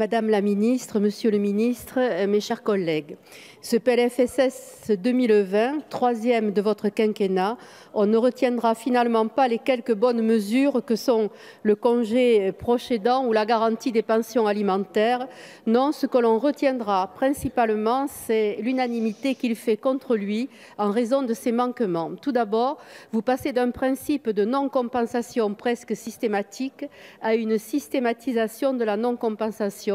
Madame la ministre, Monsieur le ministre, mes chers collègues, ce PLFSS 2020, troisième de votre quinquennat, on ne retiendra finalement pas les quelques bonnes mesures que sont le congé proche aidant ou la garantie des pensions alimentaires. Non, ce que l'on retiendra principalement, c'est l'unanimité qu'il fait contre lui en raison de ses manquements. Tout d'abord, vous passez d'un principe de non-compensation presque systématique à une systématisation de la non-compensation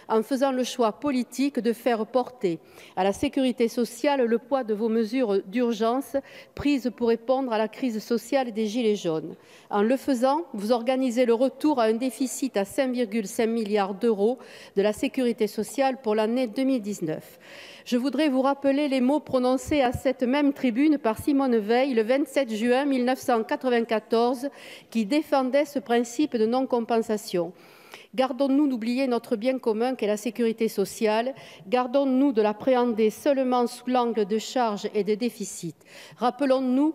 en faisant le choix politique de faire porter à la sécurité sociale le poids de vos mesures d'urgence prises pour répondre à la crise sociale des Gilets jaunes. En le faisant, vous organisez le retour à un déficit à 5,5 milliards d'euros de la sécurité sociale pour l'année 2019. Je voudrais vous rappeler les mots prononcés à cette même tribune par Simone Veil le 27 juin 1994 qui défendait ce principe de non-compensation. Gardons-nous d'oublier notre bien commun qu'est la sécurité sociale. Gardons-nous de l'appréhender seulement sous l'angle de charges et de déficits. Rappelons-nous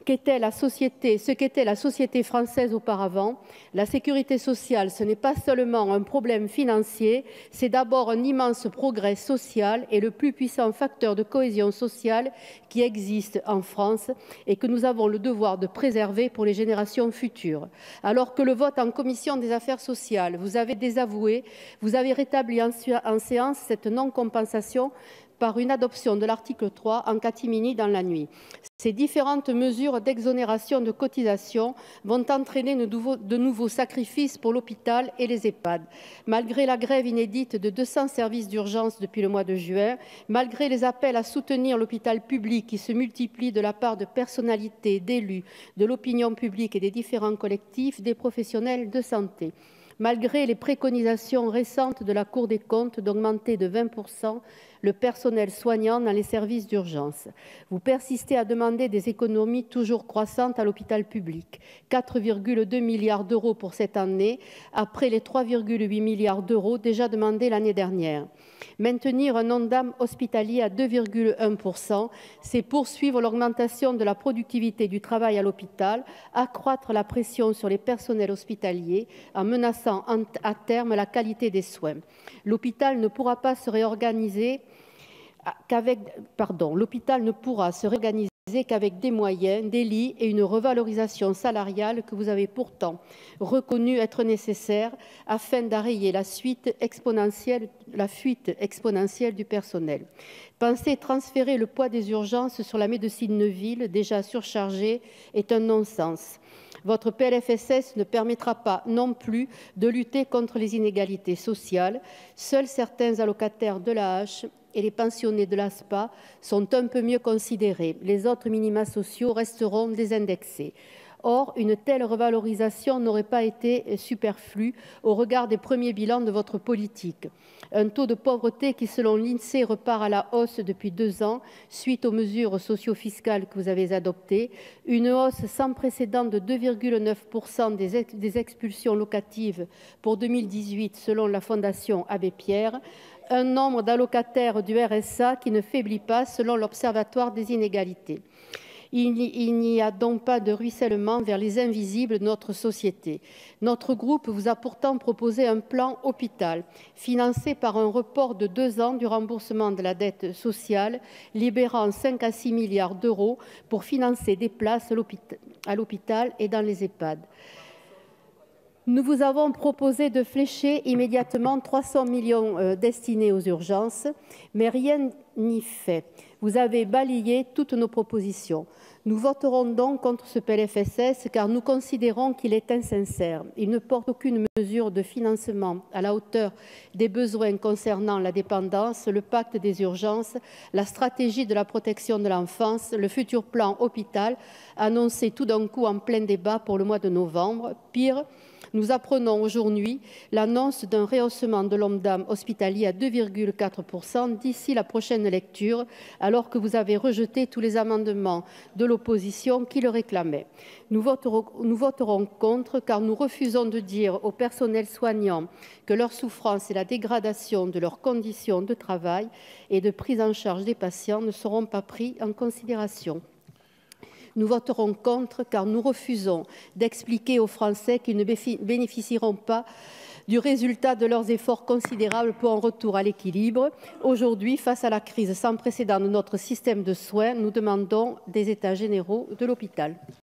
ce qu'était la société française auparavant. La sécurité sociale, ce n'est pas seulement un problème financier, c'est d'abord un immense progrès social et le plus puissant facteur de cohésion sociale qui existe en France et que nous avons le devoir de préserver pour les générations futures. Alors que le vote en commission des affaires sociales vous avez désavoué, vous avez rétabli en séance cette non-compensation par une adoption de l'article 3 en catimini dans la nuit. Ces différentes mesures d'exonération de cotisations vont entraîner de nouveaux sacrifices pour l'hôpital et les EHPAD. Malgré la grève inédite de 200 services d'urgence depuis le mois de juin, malgré les appels à soutenir l'hôpital public qui se multiplient de la part de personnalités, d'élus, de l'opinion publique et des différents collectifs, des professionnels de santé, malgré les préconisations récentes de la Cour des comptes d'augmenter de 20% le personnel soignant dans les services d'urgence. Vous persistez à demander des économies toujours croissantes à l'hôpital public. 4,2 milliards d'euros pour cette année, après les 3,8 milliards d'euros déjà demandés l'année dernière. Maintenir un Ondam hospitalier à 2,1%, c'est poursuivre l'augmentation de la productivité du travail à l'hôpital, accroître la pression sur les personnels hospitaliers en menaçant à terme la qualité des soins. L'hôpital ne pourra se réorganiser qu'avec des moyens, des lits et une revalorisation salariale que vous avez pourtant reconnu être nécessaire afin d'enrayer la fuite exponentielle du personnel. Penser transférer le poids des urgences sur la médecine de ville, déjà surchargée, est un non-sens. Votre PLFSS ne permettra pas non plus de lutter contre les inégalités sociales. Seuls certains allocataires de l'AAH et les pensionnés de l'ASPA sont un peu mieux considérés. Les autres minima sociaux resteront désindexés. Or, une telle revalorisation n'aurait pas été superflue au regard des premiers bilans de votre politique. Un taux de pauvreté qui, selon l'INSEE, repart à la hausse depuis 2 ans suite aux mesures socio-fiscales que vous avez adoptées, une hausse sans précédent de 2,9% des expulsions locatives pour 2018 selon la Fondation Abbé Pierre, un nombre d'allocataires du RSA qui ne faiblit pas selon l'Observatoire des inégalités. Il n'y a donc pas de ruissellement vers les invisibles de notre société. Notre groupe vous a pourtant proposé un plan hôpital, financé par un report de 2 ans du remboursement de la dette sociale, libérant 5 à 6 milliards d'euros pour financer des places à l'hôpital et dans les EHPAD. Nous vous avons proposé de flécher immédiatement 300 millions destinés aux urgences, mais rien n'y fait. Vous avez balayé toutes nos propositions. Nous voterons donc contre ce PLFSS car nous considérons qu'il est insincère. Il ne porte aucune mesure de financement à la hauteur des besoins concernant la dépendance, le pacte des urgences, la stratégie de la protection de l'enfance, le futur plan hôpital annoncé tout d'un coup en plein débat pour le mois de novembre. Pire, nous apprenons aujourd'hui l'annonce d'un rehaussement de l'Ondam hospitalier à 2,4% d'ici la prochaine lecture, alors que vous avez rejeté tous les amendements de l'opposition qui le réclamaient. Nous voterons contre car nous refusons de dire aux personnels soignants que leur souffrance et la dégradation de leurs conditions de travail et de prise en charge des patients ne seront pas pris en considération. Nous voterons contre car nous refusons d'expliquer aux Français qu'ils ne bénéficieront pas du résultat de leurs efforts considérables pour un retour à l'équilibre. Aujourd'hui, face à la crise sans précédent de notre système de soins, nous demandons des États généraux de l'hôpital.